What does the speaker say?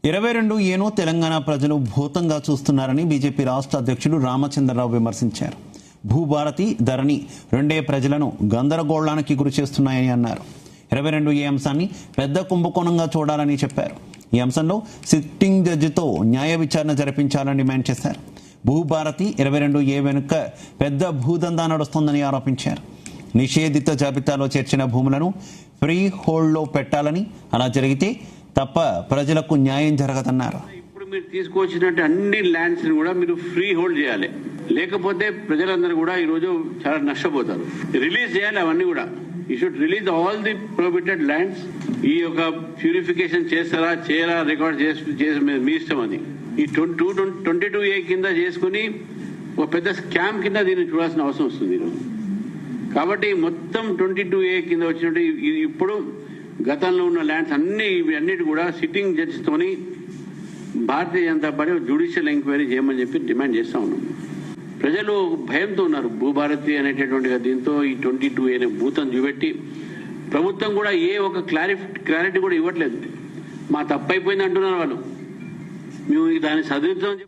22A Telangana ప్రజలు భూతంగా చూస్తున్నారని BJP రాష్ట్ర అధ్యక్షుడు రామచంద్రరావు విమర్శించారు. భూభారతి, ధరణి రెండే ప్రజలను గందరగోళానికి గురి చేస్తున్నాయని అన్నారు. 22A అంశాన్ని పెద్ద కుంభకోణంగా చూడాలని చెప్పారు. ఈ అంశంలో సిట్టింగ్ జడ్జితో న్యాయ విచారణ జరిపించాలని డిమాండ్ చేశారు. భూభారతి 22A వెనుక పెద్ద భూదందా నడుస్తోందని ఆరోపించారు. నిషేధిత జాబితాలో చేర్చిన భూములను ఫ్రీ హోల్డ్లో పెట్టాలని, అలా జరిగితే తప్ప ప్రజలకు న్యాయం జరగదన్నారు. ఇప్పుడు మీరు తీసుకొచ్చినట్టు అన్ని ల్యాండ్స్ కూడా మీరు ఫ్రీ హోల్డ్ చేయాలి, లేకపోతే ప్రజలందరూ కూడా ఈ రోజు చాలా నష్టపోతారు. రిలీజ్ చేయాలి అవన్నీ కూడా. You should release all the prohibited lands. ఈ యొక్క ప్యూరిఫికేషన్ చేస్తారా చేయరా రికార్డ్ చేసి మీ ఇష్టం. అది ఈ 22A కింద చేసుకుని ఒక పెద్ద స్కామ్ కింద దీన్ని చూడాల్సిన అవసరం వస్తుంది ఈరోజు. కాబట్టి మొత్తం 22A కింద వచ్చినట్టు ఇప్పుడు గతంలో ఉన్న ల్యాండ్స్ అన్నిటి కూడా సిట్టింగ్ జడ్జిస్ తోని Bharatiya Janata party judicial enquiry చేయమని చెప్పి డిమాండ్ చేస్తా ఉన్నాం. ప్రజలు భయంతో ఉన్నారు. భూభారతి అనేటటువంటి దీంతో ఈ 22A అనే భూతం చూపెట్టి ప్రభుత్వం కూడా ఏ ఒక క్లారిటీ కూడా ఇవ్వట్లేదు. మా తప్పైపోయింది అంటున్నారు వాళ్ళు. మేము దాన్ని సరిదిద్దామని